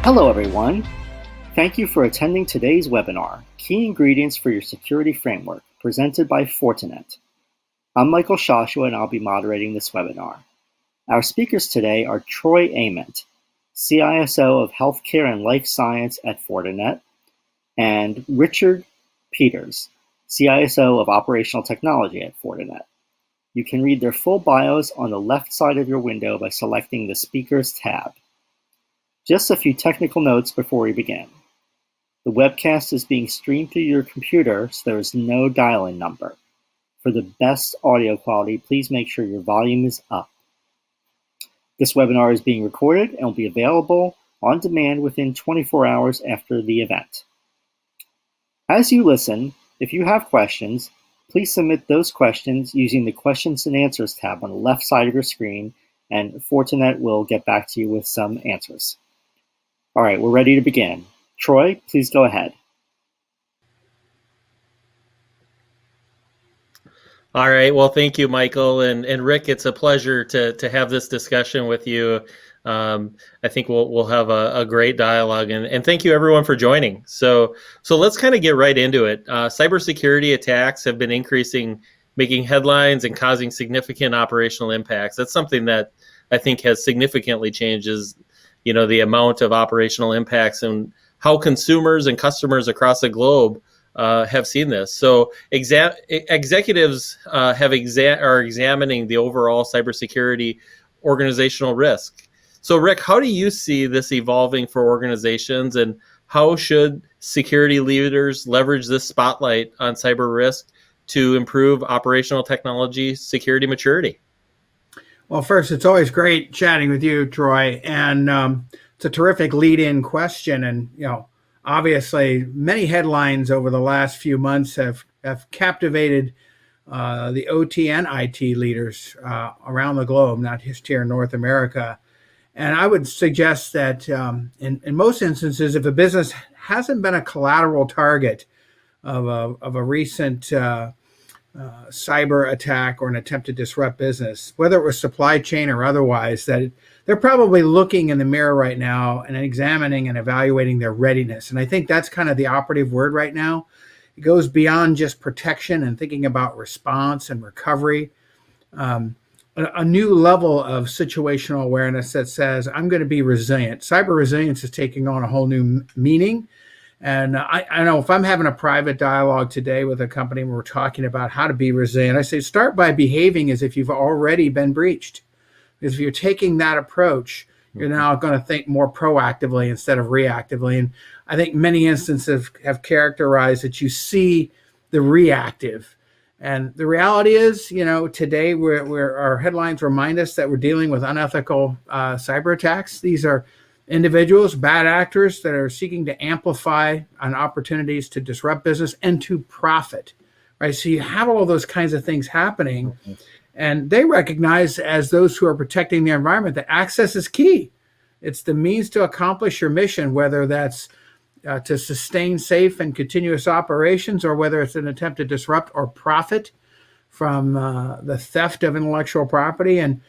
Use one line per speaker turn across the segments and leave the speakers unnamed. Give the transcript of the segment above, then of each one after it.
Hello, everyone. Thank you for attending today's webinar, Key Ingredients for Your Security Framework, presented by Fortinet. I'm Michael Shoshua, and I'll be moderating this webinar. Our speakers today are Troy Ament, CISO of Healthcare and Life Science at Fortinet, and Richard Peters, CISO of Operational Technology at Fortinet. You can read their full bios on the left side of your window by selecting the Speakers tab. Just a few technical notes before we begin. The webcast is being streamed through your computer, so there is no dial-in number. For the best audio quality, please make sure your volume is up. This webinar is being recorded and will be available on demand within 24 hours after the event. As you listen, if you have questions, please submit those questions using the Questions and Answers tab on the left side of your screen, and Fortinet will get back to you with some answers. All right, we're ready to begin. Troy, please go ahead.
All right. Well, thank you, Michael. And Rick, it's a pleasure to have this discussion with you. I think we'll have a great dialogue. And thank you, everyone, for joining. So let's kind of get right into it. Cybersecurity attacks have been increasing, making headlines and causing significant operational impacts. That's something that I think has significantly changes the amount of operational impacts and how consumers and customers across the globe have seen this. So executives are examining the overall cybersecurity organizational risk. So Rick, how do you see this evolving for organizations, and how should security leaders leverage this spotlight on cyber risk to improve operational technology security maturity?
Well, first, it's always great chatting with you, Troy, and it's a terrific lead-in question. And obviously, many headlines over the last few months have captivated the OT and IT leaders around the globe, not just here in North America. And I would suggest that in most instances, if a business hasn't been a collateral target of a recent cyber attack or an attempt to disrupt business, whether it was supply chain or otherwise, that they're probably looking in the mirror right now and examining and evaluating their readiness. And I think that's kind of the operative word right now. It goes beyond just protection and thinking about response and recovery. A new level of situational awareness that says, I'm going to be resilient. Cyber resilience is taking on a whole new meaning. And I know if I'm having a private dialogue today with a company and we're talking about how to be resilient, I say start by behaving as if you've already been breached. Because if you're taking that approach, you're now going to think more proactively instead of reactively. And I think many instances have characterized that you see the reactive. And the reality is, today our headlines remind us that we're dealing with unethical cyber attacks. These are individuals, bad actors that are seeking to amplify on opportunities to disrupt business and to profit, right? So you have all those kinds of things happening, and they recognize, as those who are protecting the environment, that access is key. It's the means to accomplish your mission, whether that's to sustain safe and continuous operations, or whether it's an attempt to disrupt or profit from the theft of intellectual property. And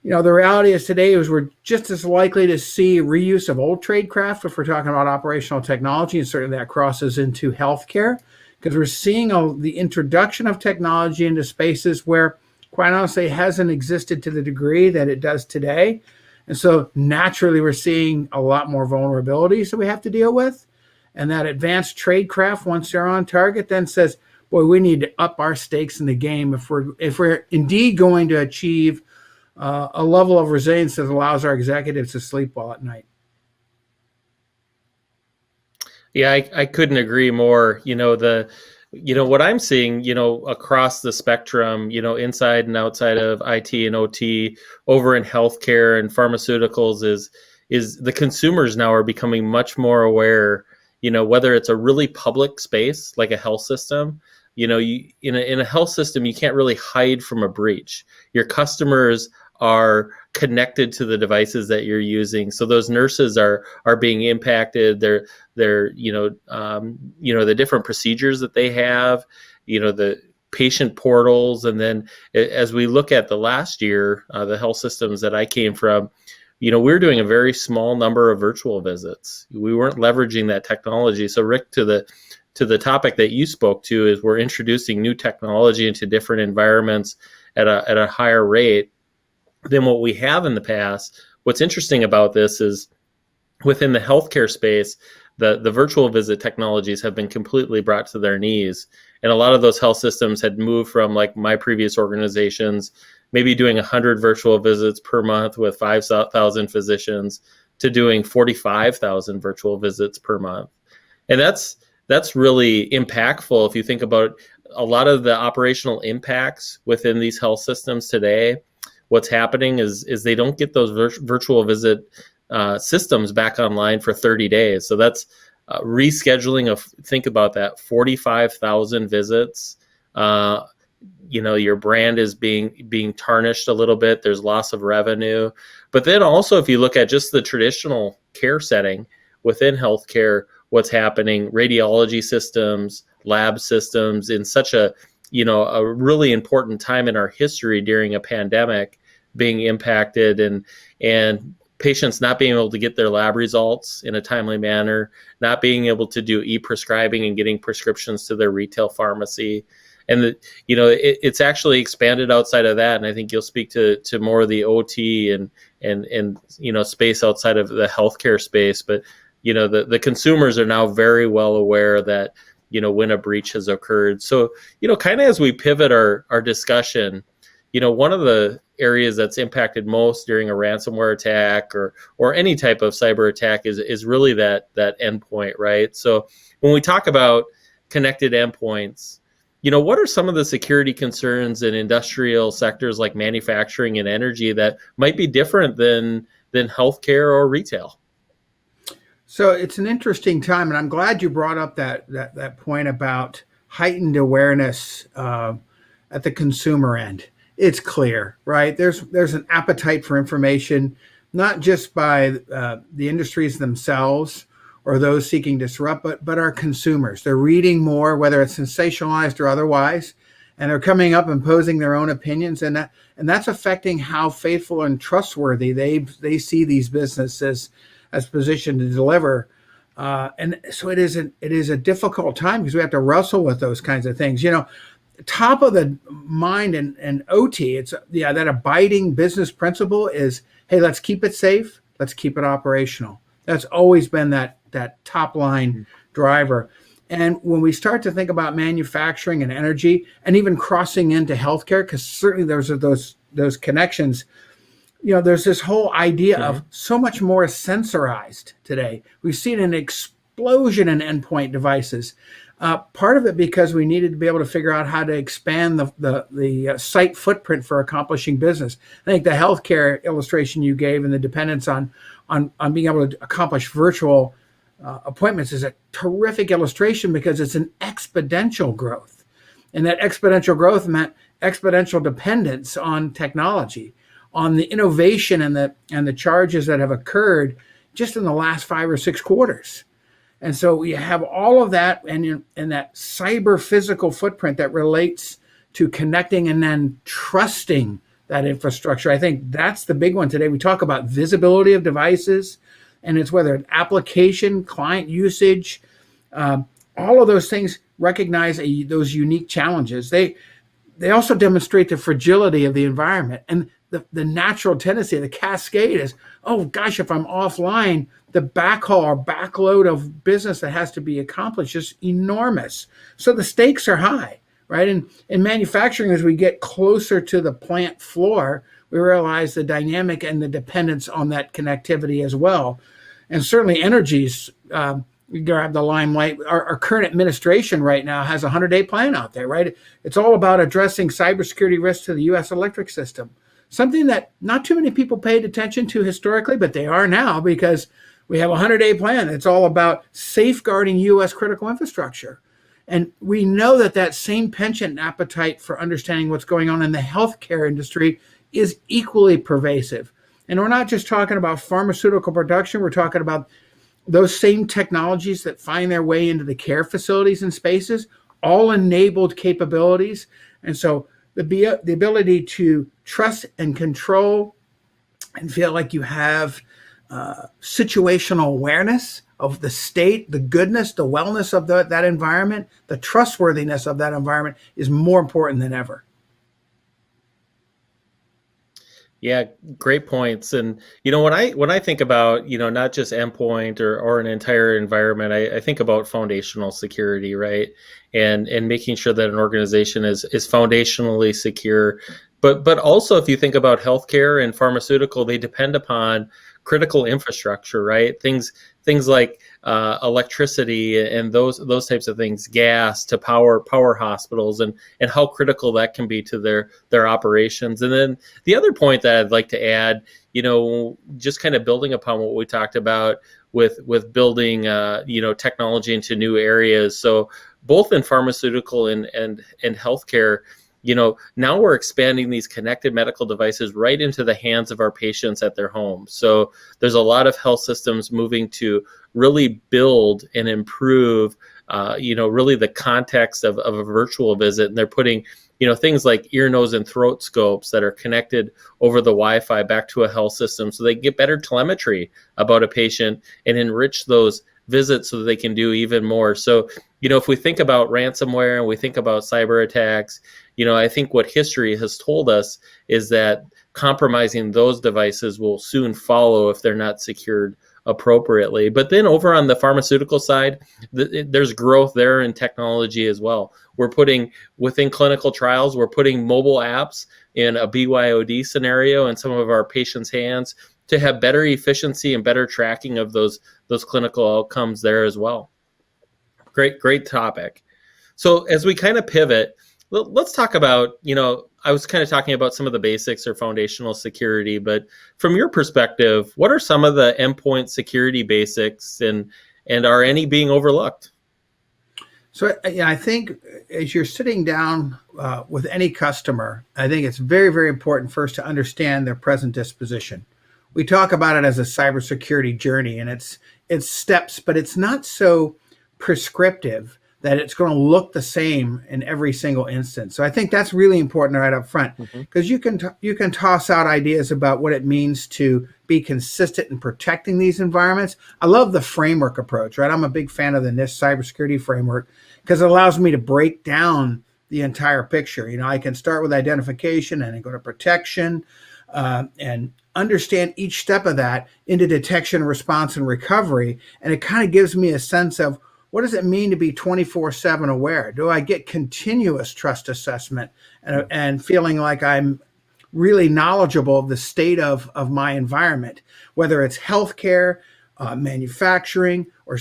the reality is today is we're just as likely to see reuse of old tradecraft if we're talking about operational technology, and certainly that crosses into healthcare, because we're seeing the introduction of technology into spaces where, quite honestly, it hasn't existed to the degree that it does today. And so naturally, we're seeing a lot more vulnerabilities that we have to deal with. And that advanced tradecraft, once they're on target, then says, boy, we need to up our stakes in the game if we're indeed going to achieve a level of resilience that allows our executives to sleep well at night.
Yeah, I couldn't agree more. What I'm seeing, across the spectrum, inside and outside of IT and OT, over in healthcare and pharmaceuticals, is the consumers now are becoming much more aware. Whether it's a really public space like a health system, in a health system, you can't really hide from a breach. Your customers are connected to the devices that you're using. So those nurses are being impacted. They're the different procedures that they have, the patient portals. And then as we look at the last year, the health systems that I came from, we were doing a very small number of virtual visits. We weren't leveraging that technology. So Rick, to the topic that you spoke to, is we're introducing new technology into different environments at a higher rate than what we have in the past. What's interesting about this is within the healthcare space, the virtual visit technologies have been completely brought to their knees. And a lot of those health systems had moved from, like my previous organizations, maybe doing 100 virtual visits per month with 5,000 physicians to doing 45,000 virtual visits per month. And that's really impactful if you think about a lot of the operational impacts within these health systems today. What's happening is they don't get those virtual visit systems back online for 30 days. So that's rescheduling of, think about that, 45,000 visits. Your brand is being tarnished a little bit. There's loss of revenue. But then also, if you look at just the traditional care setting within healthcare, what's happening, radiology systems, lab systems, in such a really important time in our history during a pandemic, being impacted, and patients not being able to get their lab results in a timely manner, not being able to do e-prescribing and getting prescriptions to their retail pharmacy. And it's actually expanded outside of that. And I think you'll speak to more of the OT and space outside of the healthcare space. But the consumers are now very well aware that when a breach has occurred. So kind of as we pivot our discussion, one of the areas that's impacted most during a ransomware attack or any type of cyber attack is really that endpoint, right? So when we talk about connected endpoints, what are some of the security concerns in industrial sectors like manufacturing and energy that might be different than healthcare or retail?
So it's an interesting time, and I'm glad you brought up that point about heightened awareness at the consumer end. It's clear, right? There's an appetite for information, not just by the industries themselves or those seeking to disrupt, but our consumers. They're reading more, whether it's sensationalized or otherwise, and they're coming up and posing their own opinions, and that's affecting how faithful and trustworthy they see these businesses as positioned to deliver. And so it is a difficult time because we have to wrestle with those kinds of things. Top of the mind and OT, it's that abiding business principle is, hey, let's keep it safe, let's keep it operational. That's always been that top line driver. And when we start to think about manufacturing and energy, and even crossing into healthcare, because certainly there's those connections, there's this whole idea of so much more sensorized today. We've seen an explosion in endpoint devices. Part of it because we needed to be able to figure out how to expand the site footprint for accomplishing business. I think the healthcare illustration you gave and the dependence on being able to accomplish virtual appointments is a terrific illustration because it's an exponential growth. And that exponential growth meant exponential dependence on technology, on the innovation and the charges that have occurred just in the last 5 or 6 quarters. And so you have all of that and that cyber physical footprint that relates to connecting and then trusting that infrastructure. I think that's the big one today. We talk about visibility of devices, and it's whether it's application, client usage, all of those things recognize those unique challenges. They also demonstrate the fragility of the environment and the natural tendency, the cascade is, oh gosh, if I'm offline, the backhaul or backload of business that has to be accomplished is enormous. So the stakes are high, right? And in manufacturing, as we get closer to the plant floor, we realize the dynamic and the dependence on that connectivity as well. And certainly energies grab the limelight. Our current administration right now has a 100-day plan out there, right? It's all about addressing cybersecurity risks to the U.S. electric system. Something that not too many people paid attention to historically, but they are now because we have a 100-day plan. It's all about safeguarding U.S. critical infrastructure. And we know that same penchant and appetite for understanding what's going on in the healthcare industry is equally pervasive. And we're not just talking about pharmaceutical production. We're talking about those same technologies that find their way into the care facilities and spaces, all enabled capabilities. And so the ability to trust and control and feel like you have situational awareness of the state, the goodness, the wellness of that environment, the trustworthiness of that environment is more important than ever.
Yeah, great points. And when I think about not just endpoint or an entire environment, I think about foundational security, right? And making sure that an organization is foundationally secure. But also, if you think about healthcare and pharmaceutical, they depend upon critical infrastructure, right? Things like electricity and those types of things, gas to power hospitals, and how critical that can be to their operations. And then the other point that I'd like to add, just kind of building upon what we talked about with building, technology into new areas. So both in pharmaceutical and healthcare, now we're expanding these connected medical devices right into the hands of our patients at their homes. So there's a lot of health systems moving to really build and improve, really the context of a virtual visit. And they're putting, things like ear, nose, and throat scopes that are connected over the Wi-Fi back to a health system so they get better telemetry about a patient and enrich those visits so that they can do even more. So, if we think about ransomware and we think about cyber attacks, I think what history has told us is that compromising those devices will soon follow if they're not secured appropriately. But then over on the pharmaceutical side, there's growth there in technology as well. We're putting within clinical trials, we're putting mobile apps in a BYOD scenario in some of our patients' hands to have better efficiency and better tracking of those clinical outcomes there as well. Great topic. So as we kind of pivot, let's talk about, I was kind of talking about some of the basics or foundational security, but from your perspective, what are some of the endpoint security basics and are any being overlooked?
So I think as you're sitting down with any customer, I think it's very, very important first to understand their present disposition. We talk about it as a cybersecurity journey, and it's steps, but it's not so prescriptive that it's going to look the same in every single instance. So I think that's really important right up front, because you can toss out ideas about what it means to be consistent in protecting these environments. I love the framework approach, right? I'm a big fan of the NIST cybersecurity framework because it allows me to break down the entire picture. I can start with identification and then go to protection, and understand each step of that into detection, response, and recovery. And it kind of gives me a sense of what does it mean to be 24/7 aware? Do I get continuous trust assessment and feeling like I'm really knowledgeable of the state of my environment, whether it's healthcare, manufacturing, or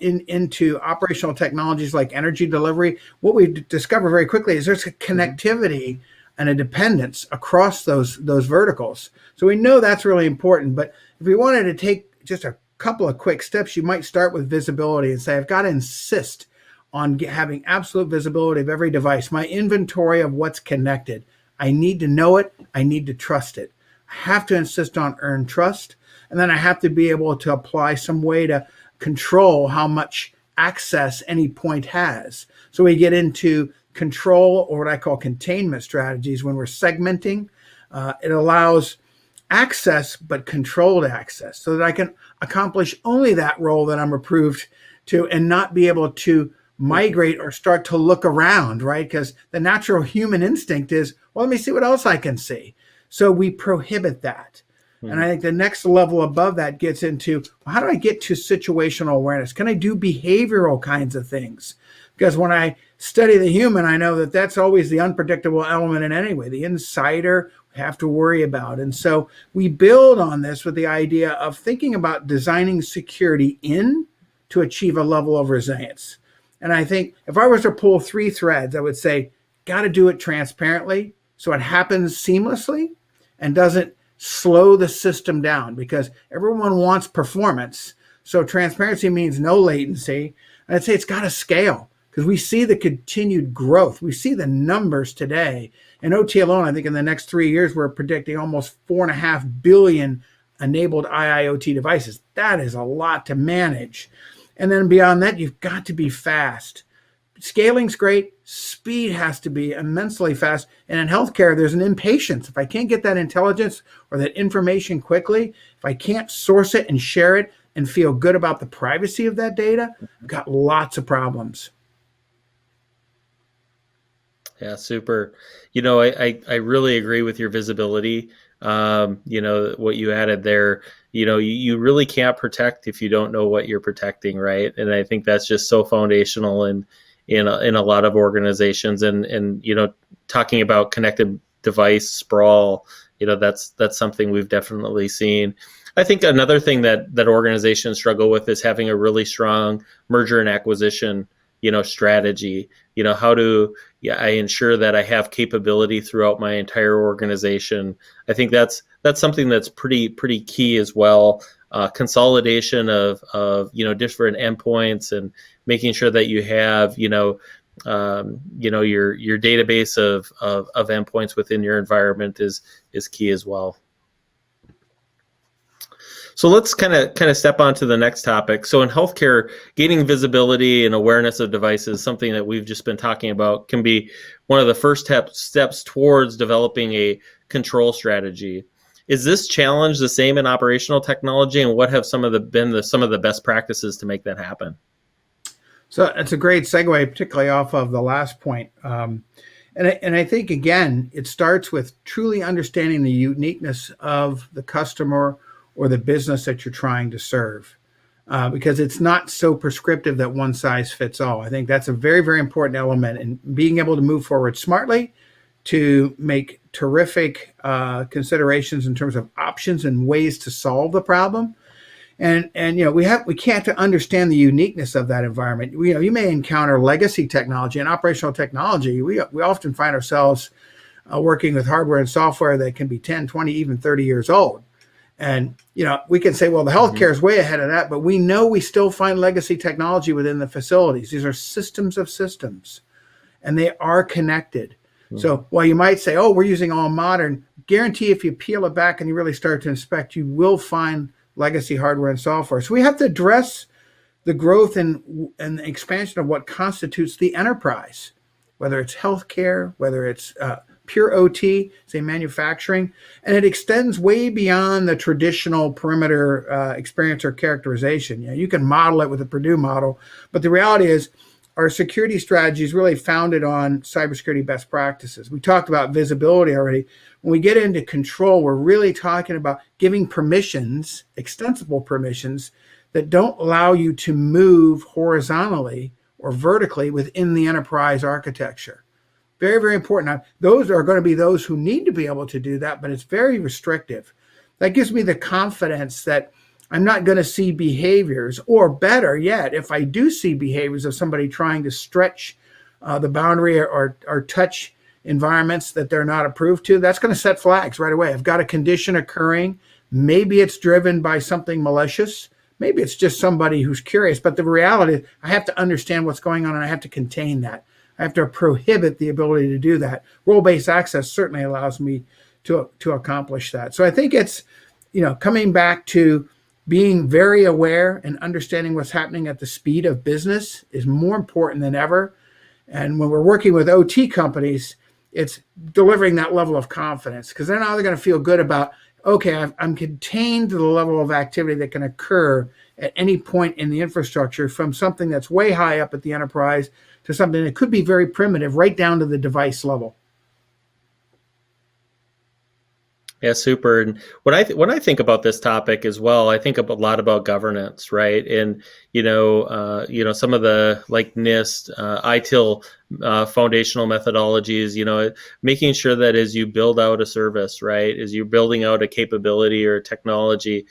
into operational technologies like energy delivery? What we discover very quickly is there's a connectivity and a dependence across those verticals. So we know that's really important. But if we wanted to take just a couple of quick steps, you might start with visibility and say, I've got to insist on having absolute visibility of every device, my inventory of what's connected. I need to know it. I need to trust it. I have to insist on earned trust. And then I have to be able to apply some way to control how much access any point has. So we get into control, or what I call containment strategies. When we're segmenting, it allows access, but controlled access, so that I can accomplish only that role that I'm approved to and not be able to migrate or start to look around, right? Because the natural human instinct is, well, let me see what else I can see. So we prohibit that. And I think the next level above that gets into, well, how do I get to situational awareness? Can I do behavioral kinds of things? Because when I study the human, I know that that's always the unpredictable element in any way. The insider we have to worry about. And so we build on this with the idea of thinking about designing security in to achieve a level of resilience. And I think if I was to pull three threads, I would say, got to do it transparently so it happens seamlessly and doesn't slow the system down, because everyone wants performance. So transparency means no latency. And I'd say it's got to scale, because we see the continued growth. We see the numbers today. In OT alone, I think in the next 3 years, we're predicting almost 4.5 billion enabled IIoT devices. That is a lot to manage. And then beyond that, you've got to be fast. Scaling's great, speed has to be immensely fast. And in healthcare, there's an impatience. If I can't get that intelligence or that information quickly, if I can't source it and share it and feel good about the privacy of that data, I've got lots of problems.
Yeah, super. I really agree with your visibility. What you added there, you really can't protect if you don't know what you're protecting, right? And I think that's just so foundational in a lot of organizations. And talking about connected device sprawl, that's something we've definitely seen. I think another thing that organizations struggle with is having a really strong merger and acquisition, strategy. How do I ensure that I have capability throughout my entire organization? I think that's something that's pretty key as well. Consolidation of different endpoints and making sure that you have your database of endpoints within your environment is key as well. So let's kind of step on to the next topic. So in healthcare, gaining visibility and awareness of devices, something that we've just been talking about, can be one of the first steps towards developing a control strategy. Is this challenge the same in operational technology, and what have some of the best practices to make that happen?
So it's a great segue, particularly off of the last point. And I think, again, it starts with truly understanding the uniqueness of the customer or the business that you're trying to serve, because it's not so prescriptive that one size fits all. I think that's a very, very important element in being able to move forward smartly, to make terrific considerations in terms of options and ways to solve the problem. And we can't understand the uniqueness of that environment. You may encounter legacy technology and operational technology. We often find ourselves working with hardware and software that can be 10, 20, even 30 years old. And we can say, well, the healthcare is way ahead of that, but we know we still find legacy technology within the facilities. These are systems of systems, and they are connected. So while you might say, oh, we're using all modern, guarantee if you peel it back and you really start to inspect, you will find legacy hardware and software. So we have to address the growth and the expansion of what constitutes the enterprise, whether it's healthcare, whether it's pure OT, say manufacturing, and it extends way beyond the traditional perimeter experience or characterization. You can model it with the Purdue model, but the reality is our security strategy is really founded on cybersecurity best practices. We talked about visibility already. When we get into control, we're really talking about giving permissions, extensible permissions, that don't allow you to move horizontally or vertically within the enterprise architecture. Very, very important. Now, those are going to be those who need to be able to do that, but it's very restrictive. That gives me the confidence that I'm not going to see behaviors, or better yet, if I do see behaviors of somebody trying to stretch the boundary or touch environments that they're not approved to, that's going to set flags right away. I've got a condition occurring. Maybe it's driven by something malicious. Maybe it's just somebody who's curious. But the reality is I have to understand what's going on, and I have to contain that. I have to prohibit the ability to do that. Role-based access certainly allows me to accomplish that. So I think it's, coming back to being very aware and understanding what's happening at the speed of business is more important than ever. And when we're working with OT companies, it's delivering that level of confidence, because they're now going to feel good about, okay, I'm contained to the level of activity that can occur at any point in the infrastructure, from something that's way high up at the enterprise to something that could be very primitive, right down to the device level.
Yeah, super. And when I think about this topic as well, I think a lot about governance, right? And some of the like NIST, ITIL foundational methodologies. Making sure that as you build out a service, right, as you're building out a capability or a technology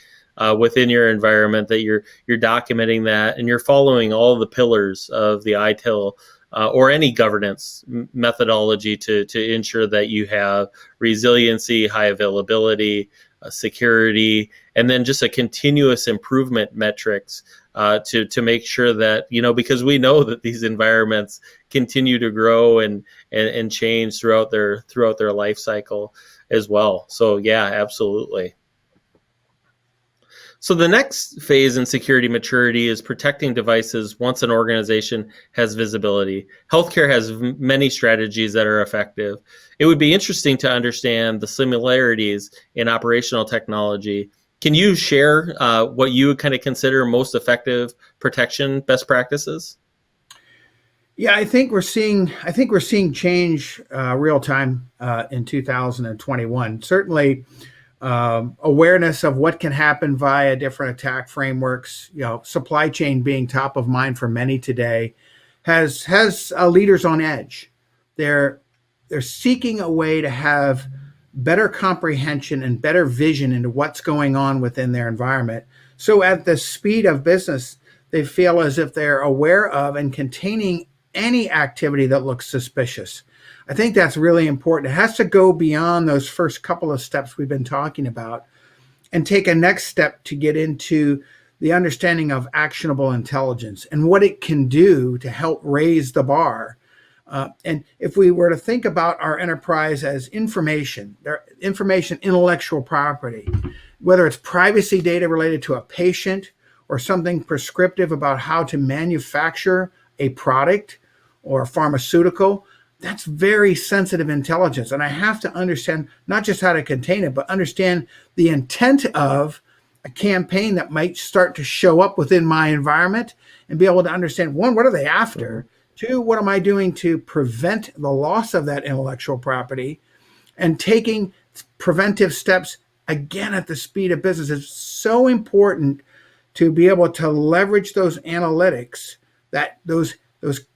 within your environment, that you're documenting that and you're following all the pillars of the ITIL. Or any governance methodology to ensure that you have resiliency, high availability, security, and then just a continuous improvement metrics to make sure that, because we know that these environments continue to grow and change throughout their life cycle as well. So yeah, absolutely. So the next phase in security maturity is protecting devices once an organization has visibility. Healthcare has many strategies that are effective. It would be interesting to understand the similarities in operational technology. Can you share what you would kind of consider most effective protection best practices?
Yeah, I think we're seeing change real time in 2021. Certainly, awareness of what can happen via different attack frameworks. Supply chain being top of mind for many today has leaders on edge. They're they're seeking a way to have better comprehension and better vision into what's going on within their environment. So at the speed of business, they feel as if they're aware of and containing any activity that looks suspicious. I think that's really important. It has to go beyond those first couple of steps we've been talking about and take a next step to get into the understanding of actionable intelligence and what it can do to help raise the bar. And if we were to think about our enterprise as information, intellectual property, whether it's privacy data related to a patient or something prescriptive about how to manufacture a product or a pharmaceutical, that's very sensitive intelligence. And I have to understand not just how to contain it, but understand the intent of a campaign that might start to show up within my environment and be able to understand, one, what are they after? Two, what am I doing to prevent the loss of that intellectual property? And taking preventive steps, again, at the speed of business is so important to be able to leverage those analytics, that those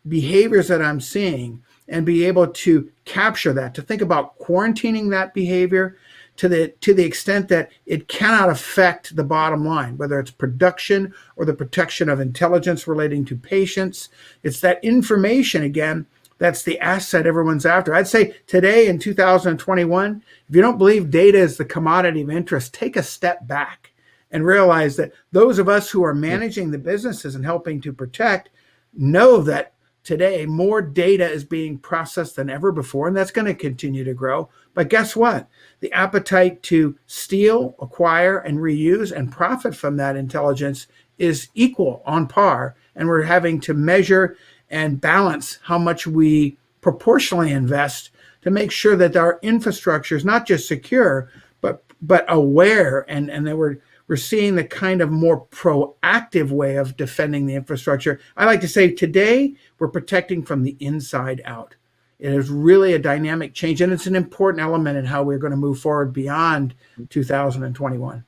behaviors that I'm seeing, and be able to capture that, to think about quarantining that behavior to the extent that it cannot affect the bottom line, whether it's production or the protection of intelligence relating to patients. It's that information, again, that's the asset everyone's after. I'd say today in 2021, if you don't believe data is the commodity of interest, take a step back and realize that those of us who are managing the businesses and helping to protect know that today more data is being processed than ever before, and that's going to continue to grow. But guess what? The appetite to steal, acquire, and reuse and profit from that intelligence is equal, on par, and we're having to measure and balance how much we proportionally invest to make sure that our infrastructure is not just secure, but aware, and that we're seeing the kind of more proactive way of defending the infrastructure. I like to say today we're protecting from the inside out. It is really a dynamic change, and it's an important element in how we're going to move forward beyond 2021.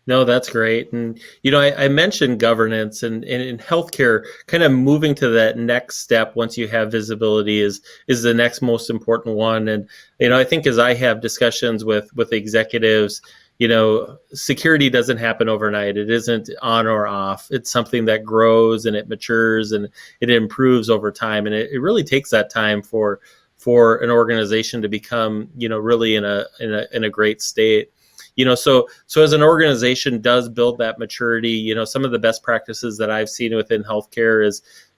No, that's great. And, I mentioned governance and in healthcare, kind of moving to that next step once you have visibility is the next most important one. And, I think as I have discussions with executives, security doesn't happen overnight. It isn't on or off. It's something that grows and it matures and it improves over time. And it really takes that time for an organization to become, really in a great state. So as an organization does build that maturity, some of the best practices that I've seen within healthcare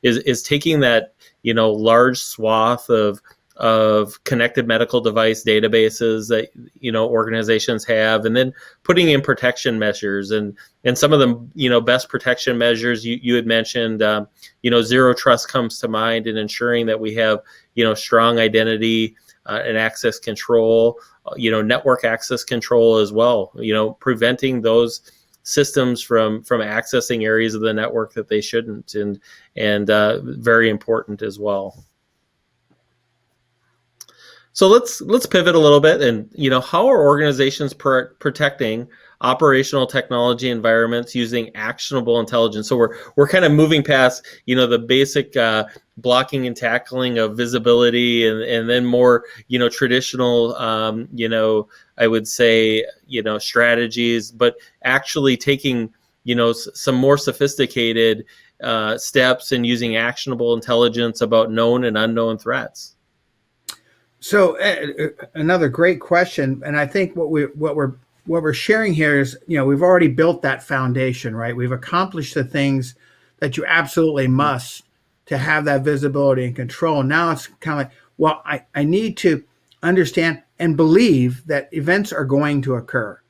is taking that, large swath of connected medical device databases that, organizations have, and then putting in protection measures and some of the, best protection measures you had mentioned, zero trust comes to mind, and ensuring that we have, strong identity and access control, network access control as well, preventing those systems from accessing areas of the network that they shouldn't, and very important as well. So let's pivot a little bit, and how are organizations protecting operational technology environments using actionable intelligence? So we're kind of moving past the basic blocking and tackling of visibility, and then more traditional I would say strategies, but actually taking some more sophisticated steps and using actionable intelligence about known and unknown threats.
So another great question, and I think what we're sharing here is, we've already built that foundation, right? We've accomplished the things that you absolutely must to have that visibility and control. Now it's kind of like, well, I need to understand and believe that events are going to occur.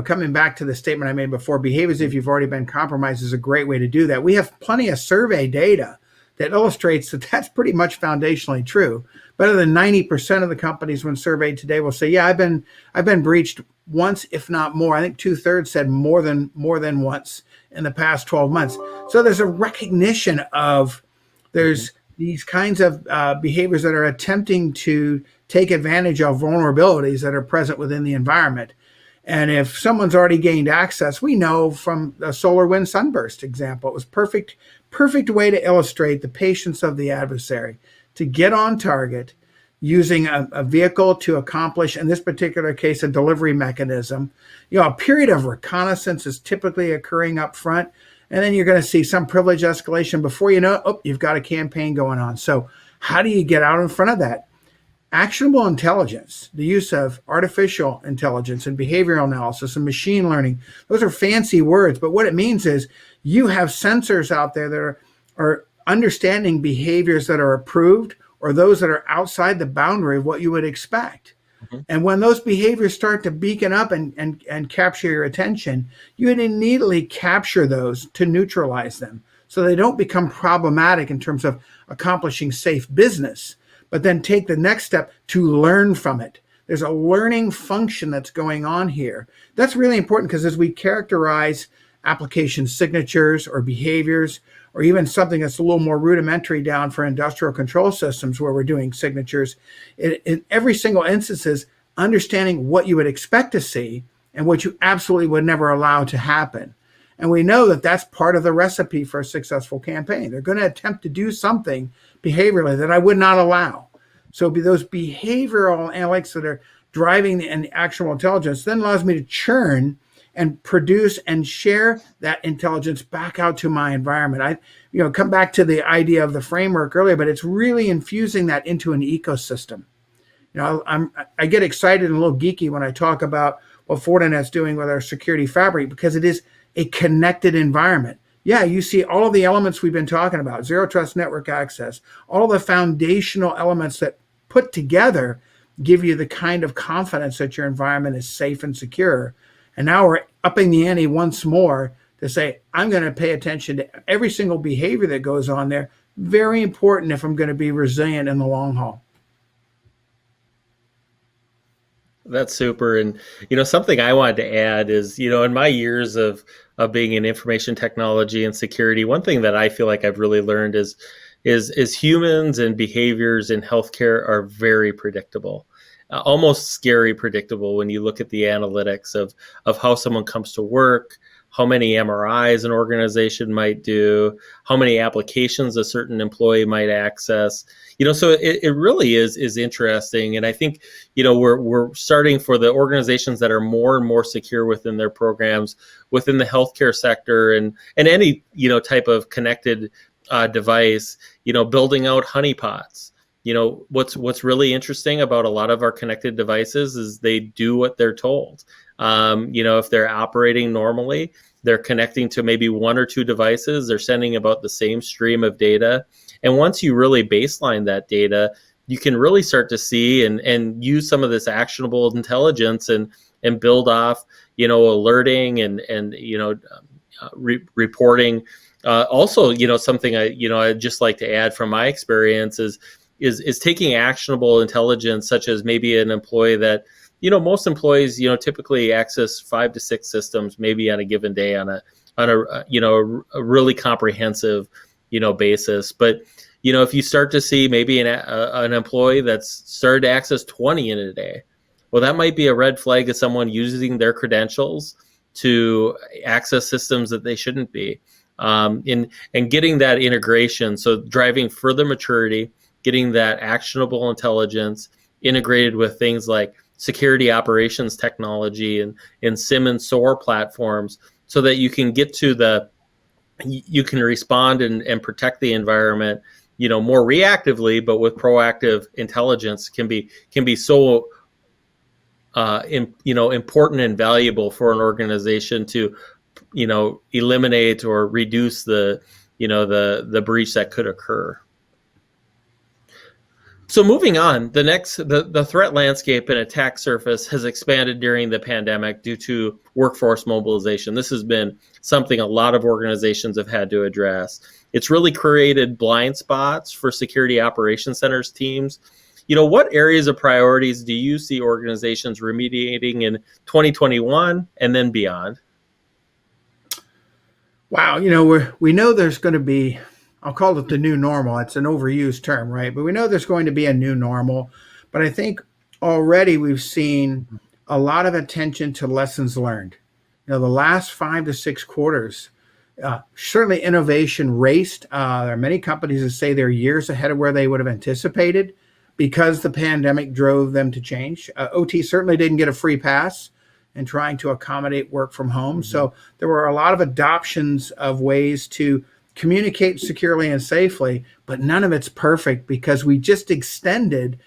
coming back to the statement I made before, behave as if you've already been compromised is a great way to do that. We have plenty of survey data that illustrates that that's pretty much foundationally true. Better than 90% of the companies, when surveyed today, will say, "Yeah, I've been breached once, if not more." I think 2/3 said more than once in the past 12 months. So there's a recognition of there's these kinds of behaviors that are attempting to take advantage of vulnerabilities that are present within the environment. And if someone's already gained access, we know from the solar wind sunburst example, it was perfect way to illustrate the patience of the adversary to get on target using a vehicle to accomplish, in this particular case, a delivery mechanism. A period of reconnaissance is typically occurring up front, and then you're going to see some privilege escalation. Before you know it, you've got a campaign going on. So how do you get out in front of that? Actionable intelligence, the use of artificial intelligence and behavioral analysis and machine learning, those are fancy words, but what it means is you have sensors out there that are understanding behaviors that are approved or those that are outside the boundary of what you would expect. And when those behaviors start to beacon up and capture your attention, you immediately capture those to neutralize them so they don't become problematic in terms of accomplishing safe business, but then take the next step to learn from it. There's a learning function that's going on here. That's really important because as we characterize application signatures or behaviors, or even something that's a little more rudimentary down for industrial control systems where we're doing signatures, in every single instance is understanding what you would expect to see and what you absolutely would never allow to happen. And we know that that's part of the recipe for a successful campaign. They're going to attempt to do something behaviorally that I would not allow. So those behavioral analytics that are driving the actionable intelligence then allows me to churn and produce and share that intelligence back out to my environment. I come back to the idea of the framework earlier, but it's really infusing that into an ecosystem. I get excited and a little geeky when I talk about what Fortinet's doing with our security fabric because it is a connected environment. Yeah, you see all of the elements we've been talking about, zero trust network access, all the foundational elements that put together give you the kind of confidence that your environment is safe and secure. And now we're upping the ante once more to say, I'm going to pay attention to every single behavior that goes on there. Very important if I'm going to be resilient in the long haul.
That's super. And, something I wanted to add is, in my years of being in information technology and security, one thing that I feel like I've really learned is humans and behaviors in healthcare are very predictable, almost scary predictable when you look at the analytics of how someone comes to work, how many MRIs an organization might do, how many applications a certain employee might access. So it really is interesting. And I think, we're starting for the organizations that are more and more secure within their programs, within the healthcare sector and any, type of connected device, building out honeypots. What's really interesting about a lot of our connected devices is they do what they're told. If they're operating normally, they're connecting to maybe one or two devices. They're sending about the same stream of data. And once you really baseline that data, you can really start to see and use some of this actionable intelligence and build off, alerting and reporting. Also, something I'd just like to add from my experience is taking actionable intelligence, such as maybe an employee that, most employees, typically access 5 to 6 systems, maybe on a given day on a really comprehensive, basis. But, if you start to see maybe an employee that's started to access 20 in a day, well, that might be a red flag of someone using their credentials to access systems that they shouldn't be. And getting that integration, so driving further maturity, getting that actionable intelligence integrated with things like security operations technology and SIM and SOAR platforms, so that you can get to you can respond and protect the environment, more reactively, but with proactive intelligence can be so important and valuable for an organization to eliminate or reduce the breach that could occur. So moving on, the threat landscape and attack surface has expanded during the pandemic due to workforce mobilization. This has been something a lot of organizations have had to address. It's really created blind spots for security operations centers teams. What areas of priorities do you see organizations remediating in 2021 and then beyond?
Wow, we know there's going to be, I'll call it the new normal. It's an overused term, right? But we know there's going to be a new normal. But I think already we've seen a lot of attention to lessons learned. The last 5 to 6 quarters, certainly innovation raced. There are many companies that say they're years ahead of where they would have anticipated because the pandemic drove them to change. OT certainly didn't get a free pass and trying to accommodate work from home. So there were a lot of adoptions of ways to communicate securely and safely, but none of it's perfect because we just extended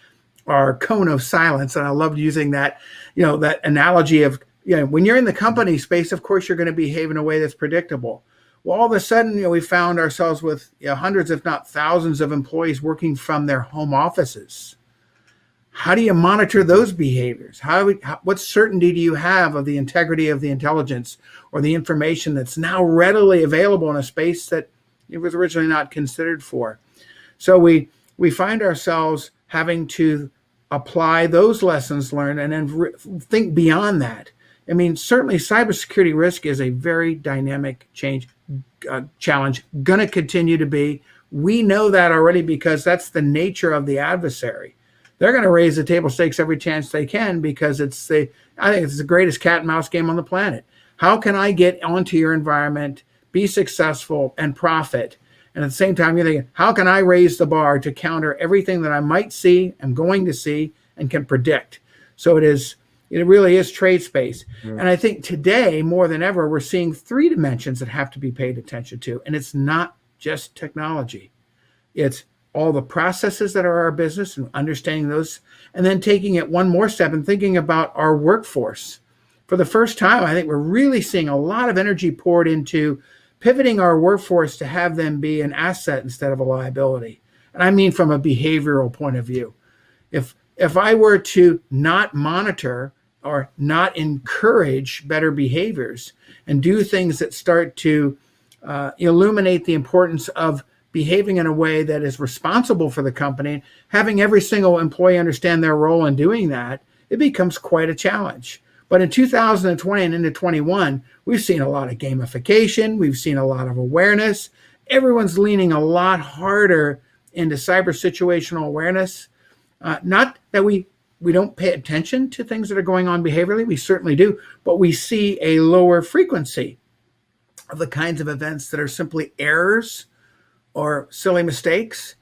our cone of silence. And I loved using that, that analogy of, when you're in the company space, of course, you're going to behave in a way that's predictable. Well, all of a sudden, we found ourselves with hundreds, if not thousands of employees working from their home offices. How do you monitor those behaviors? What certainty do you have of the integrity of the intelligence or the information that's now readily available in a space that it was originally not considered for? So we find ourselves having to apply those lessons learned and then think beyond that. I mean, certainly cybersecurity risk is a very dynamic challenge, going to continue to be. We know that already because that's the nature of the adversary. They're going to raise the table stakes every chance they can because I think it's the greatest cat and mouse game on the planet. How can I get onto your environment, be successful, and profit? And at the same time, you're thinking, how can I raise the bar to counter everything that I might see, am going to see, and can predict? So it really is trade space. And I think today, more than ever, we're seeing 3 dimensions that have to be paid attention to. And it's not just technology. It's all the processes that are our business and understanding those, and then taking it one more step and thinking about our workforce. For the first time, I think we're really seeing a lot of energy poured into pivoting our workforce to have them be an asset instead of a liability. And I mean from a behavioral point of view. If I were to not monitor or not encourage better behaviors and do things that start to illuminate the importance of behaving in a way that is responsible for the company, having every single employee understand their role in doing that, it becomes quite a challenge. But in 2020 and into 21, we've seen a lot of gamification. We've seen a lot of awareness. Everyone's leaning a lot harder into cyber situational awareness. Not that we don't pay attention to things that are going on behaviorally. We certainly do. But we see a lower frequency of the kinds of events that are simply errors or silly mistakes.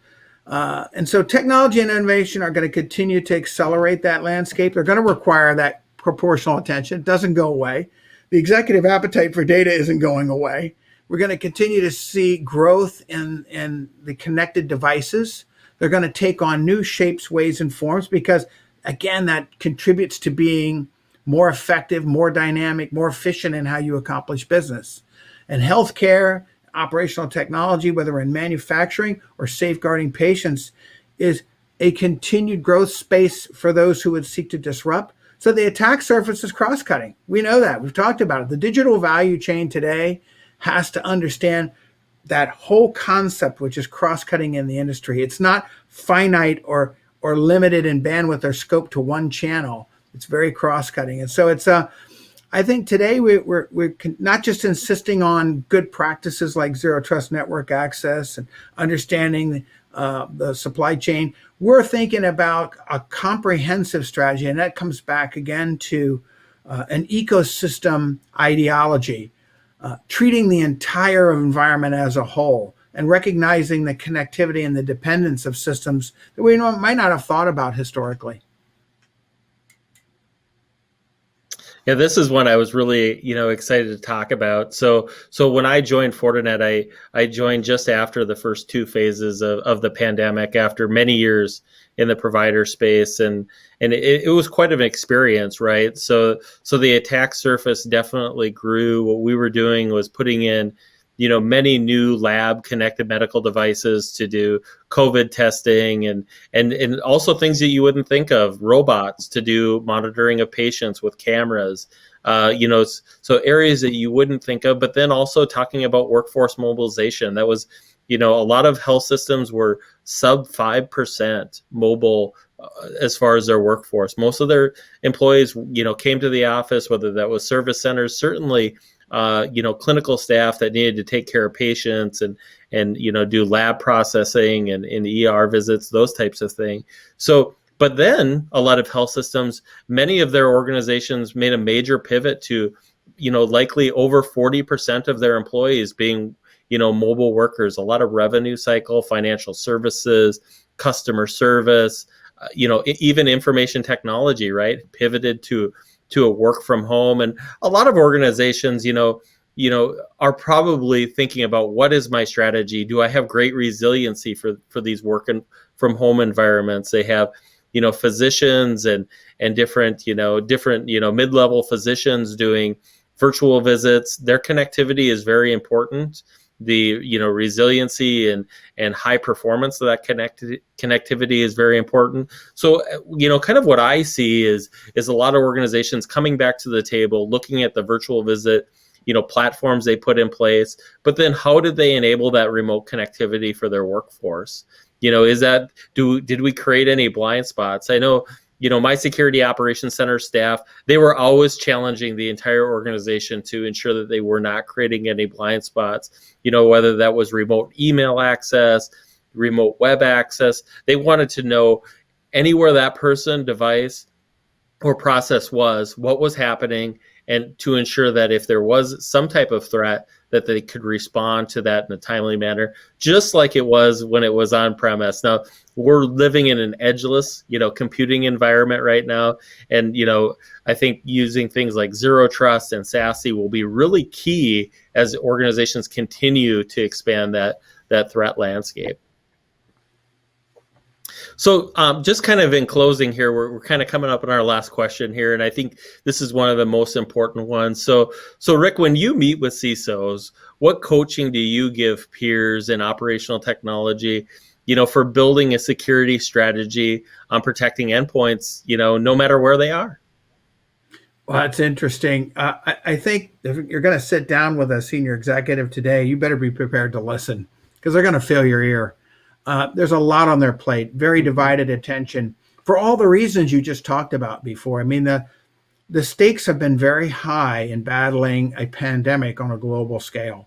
And so technology and innovation are going to continue to accelerate that landscape. They're going to require that proportional attention. It doesn't go away. The executive appetite for data isn't going away. We're going to continue to see growth in the connected devices. They're going to take on new shapes, ways, and forms because, again, that contributes to being more effective, more dynamic, more efficient in how you accomplish business. And healthcare, operational technology, whether in manufacturing or safeguarding patients, is a continued growth space for those who would seek to disrupt. So the attack surface is cross-cutting. We know that. We've talked about it. The digital value chain today has to understand that whole concept, which is cross-cutting in the industry. It's not finite or limited in bandwidth or scope to one channel. It's very cross-cutting. And so I think today we're not just insisting on good practices like zero trust network access and understanding the supply chain. We're thinking about a comprehensive strategy, and that comes back again to an ecosystem ideology, treating the entire environment as a whole and recognizing the connectivity and the dependence of systems that we might not have thought about historically.
Yeah, this is one I was really, excited to talk about. So when I joined Fortinet, I joined just after the first 2 phases of the pandemic, after many years in the provider space, and it was quite an experience, right? So the attack surface definitely grew. What we were doing was putting in many new lab connected medical devices to do COVID testing, and also things that you wouldn't think of, robots to do monitoring of patients with cameras. So areas that you wouldn't think of, but then also talking about workforce mobilization. That was, a lot of health systems were sub 5% mobile as far as their workforce. Most of their employees, came to the office, whether that was service centers, certainly, clinical staff that needed to take care of patients and do lab processing and ER visits, those types of things. So, but then a lot of health systems, many of their organizations made a major pivot to, likely over 40% of their employees being, mobile workers. A lot of revenue cycle, financial services, customer service, even information technology, right, pivoted to a work from home. And a lot of organizations, are probably thinking about, what is my strategy? Do I have great resiliency for these working from home environments? They have, physicians and different mid-level physicians doing virtual visits. Their connectivity is very important. The resiliency and high performance of that connectivity is very important. So kind of what I see is a lot of organizations coming back to the table, looking at the virtual visit platforms they put in place, but then how did they enable that remote connectivity for their workforce? Did we create any blind spots? I know my security operations center staff, they were always challenging the entire organization to ensure that they were not creating any blind spots, whether that was remote email access, remote web access. They wanted to know anywhere that person, device, or process was, what was happening, and to ensure that if there was some type of threat, that they could respond to that in a timely manner, just like it was when it was on premise. Now, we're living in an edgeless, computing environment right now. And, I think using things like Zero Trust and SASE will be really key as organizations continue to expand that threat landscape. So just kind of in closing here, we're kind of coming up on our last question here, and I think this is one of the most important ones. So Rick, when you meet with CISOs, what coaching do you give peers in operational technology, for building a security strategy on protecting endpoints, no matter where they are?
Well, that's interesting. I think if you're going to sit down with a senior executive today, you better be prepared to listen, because they're going to fill your ear. There's a lot on their plate, very divided attention for all the reasons you just talked about before. I mean, the stakes have been very high in battling a pandemic on a global scale.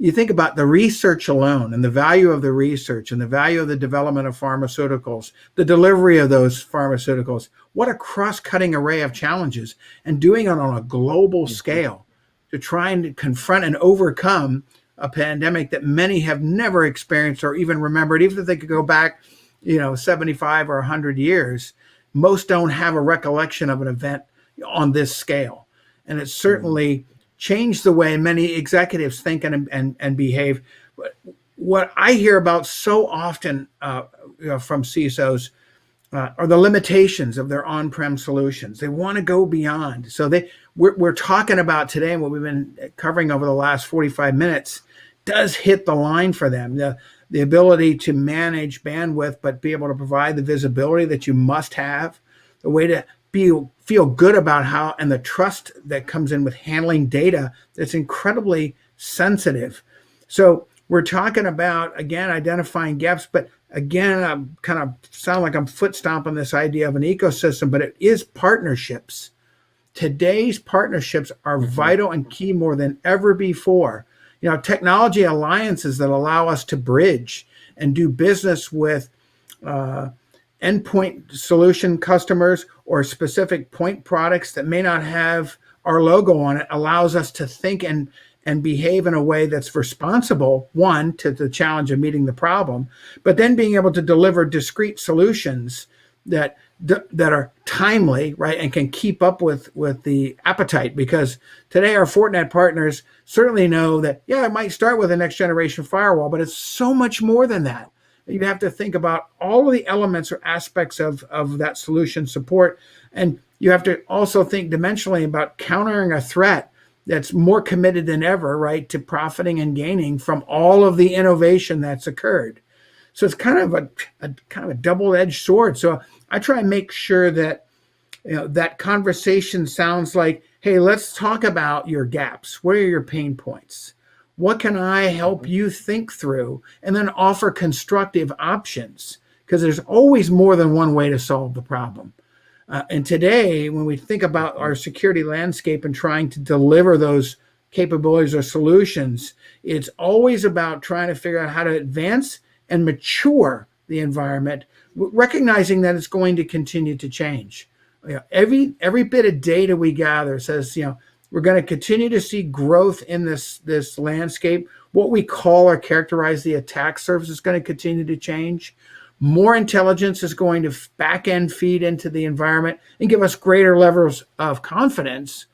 You think about the research alone and the value of the research and the value of the development of pharmaceuticals, the delivery of those pharmaceuticals, what a cross-cutting array of challenges, and doing it on a global scale to try and confront and overcome a pandemic that many have never experienced or even remembered. Even if they could go back, 75 or 100 years, most don't have a recollection of an event on this scale. And it certainly changed the way many executives think and behave. But what I hear about so often from CISOs are the limitations of their on-prem solutions. They want to go beyond. So we're talking about today, and what we've been covering over the last 45 minutes does hit the line for them. The ability to manage bandwidth, but be able to provide the visibility that you must have, the way to feel good about how, and the trust that comes in with handling data that's incredibly sensitive. So we're talking about, again, identifying gaps, but again, I'm kind of sound like I'm foot stomping this idea of an ecosystem, but it is partnerships. Today's partnerships are vital and key more than ever before. Technology alliances that allow us to bridge and do business with endpoint solution customers or specific point products that may not have our logo on it allows us to think and behave in a way that's responsible, one, to the challenge of meeting the problem, but then being able to deliver discrete solutions that are timely, right, and can keep up with the appetite. Because today our Fortinet partners certainly know that, it might start with a next generation firewall, but it's so much more than that. You have to think about all of the elements or aspects of that solution support. And you have to also think dimensionally about countering a threat that's more committed than ever, right, to profiting and gaining from all of the innovation that's occurred. So it's kind of a double-edged sword. So I try and make sure that that conversation sounds like, hey, let's talk about your gaps. What are your pain points? What can I help you think through? And then offer constructive options, because there's always more than one way to solve the problem. And today, when we think about our security landscape and trying to deliver those capabilities or solutions, it's always about trying to figure out how to advance and mature the environment, recognizing that it's going to continue to change. Every bit of data we gather says, we're going to continue to see growth in this landscape. What we call or characterize the attack surface is going to continue to change. More intelligence is going to back end feed into the environment and give us greater levels of confidence.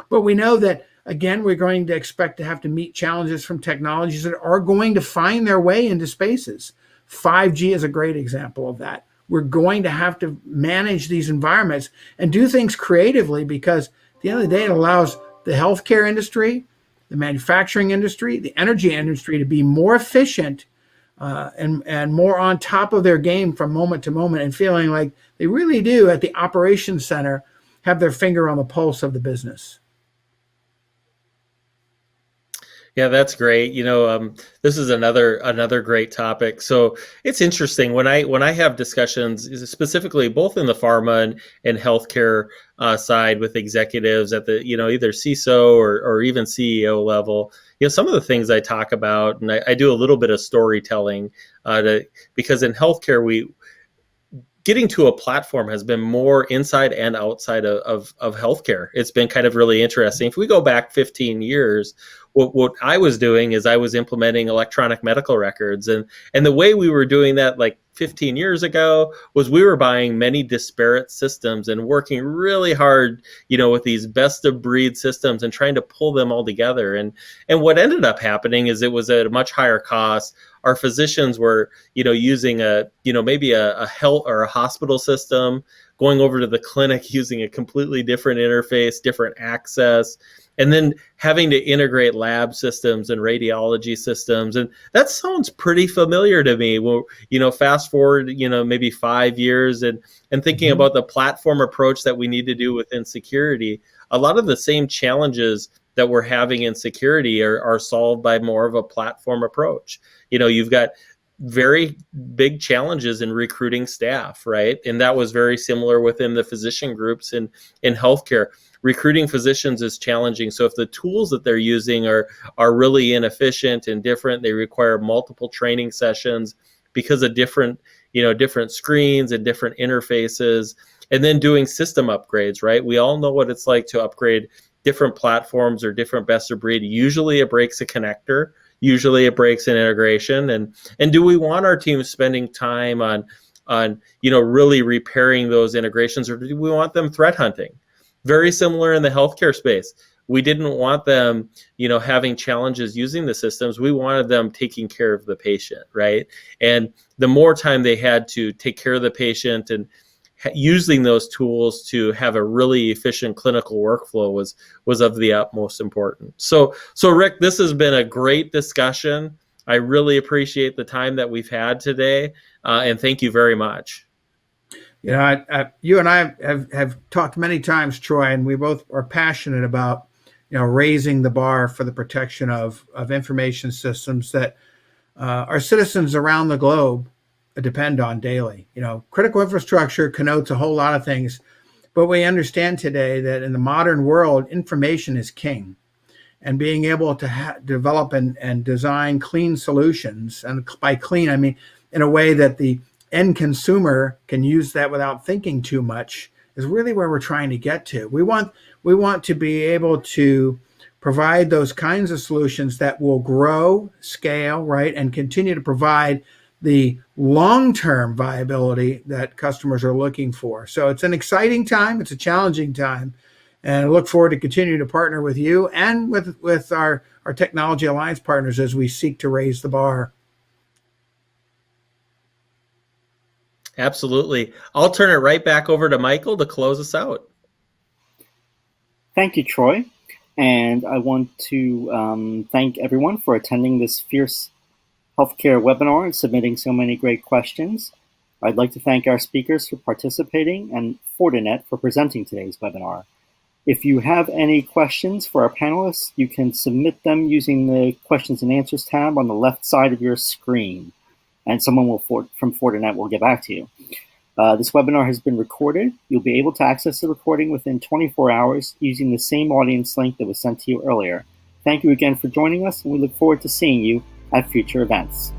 But we know that, again, we're going to expect to have to meet challenges from technologies that are going to find their way into spaces. 5G is a great example of that. We're going to have to manage these environments and do things creatively, because at the end of the day, it allows the healthcare industry, the manufacturing industry, the energy industry to be more efficient and more on top of their game from moment to moment, and feeling like they really do at the operations center have their finger on the pulse of the business.
Yeah, that's great. This is another great topic. So it's interesting when I have discussions, specifically both in the pharma and healthcare side with executives at the either CISO or even CEO level. Some of the things I talk about, and I do a little bit of storytelling because in healthcare getting to a platform has been more inside and outside of healthcare. It's been kind of really interesting. If we go back 15 years, what I was doing is I was implementing electronic medical records. And the way we were doing that like 15 years ago was we were buying many disparate systems and working really hard, with these best of breed systems and trying to pull them all together. And what ended up happening is it was at a much higher cost. Our physicians were, using maybe a health or a hospital system, going over to the clinic using a completely different interface, different access, and then having to integrate lab systems and radiology systems. And that sounds pretty familiar to me. Well, fast forward, maybe 5 years and thinking about the platform approach that we need to do within security. A lot of the same challenges that we're having in security are solved by more of a platform approach. You've got very big challenges in recruiting staff, right? And that was very similar within the physician groups in healthcare. Recruiting physicians is challenging. So if the tools that they're using are really inefficient and different, they require multiple training sessions because of different screens and different interfaces, and then doing system upgrades, right? We all know what it's like to upgrade different platforms or different best of breed. Usually it breaks a connector. Usually it breaks an integration. And do we want our team spending time on really repairing those integrations, or do we want them threat hunting? Very similar in the healthcare space. We didn't want them, having challenges using the systems. We wanted them taking care of the patient, right? And the more time they had to take care of the patient and using those tools to have a really efficient clinical workflow was of the utmost importance. So Rick, this has been a great discussion. I really appreciate the time that we've had today, and thank you very much.
You and I have talked many times, Troy, and we both are passionate about raising the bar for the protection of information systems that our citizens around the globe depend on daily. Critical infrastructure connotes a whole lot of things, but we understand today that in the modern world, information is king. And being able to develop and design clean solutions, and by clean, I mean in a way that the end consumer can use that without thinking too much, is really where we're trying to get to. We want to be able to provide those kinds of solutions that will grow, scale, right, and continue to provide the long-term viability that customers are looking for. So it's an exciting time. It's a challenging time. And I look forward to continuing to partner with you and with our technology alliance partners as we seek to raise the bar.
Absolutely. I'll turn it right back over to Michael to close us out.
Thank you, Troy. And I want to thank everyone for attending this fierce healthcare webinar and submitting so many great questions. I'd like to thank our speakers for participating and Fortinet for presenting today's webinar. If you have any questions for our panelists, you can submit them using the questions and answers tab on the left side of your screen, and someone from Fortinet will get back to you. This webinar has been recorded. You'll be able to access the recording within 24 hours using the same audience link that was sent to you earlier. Thank you again for joining us, and we look forward to seeing you at future events.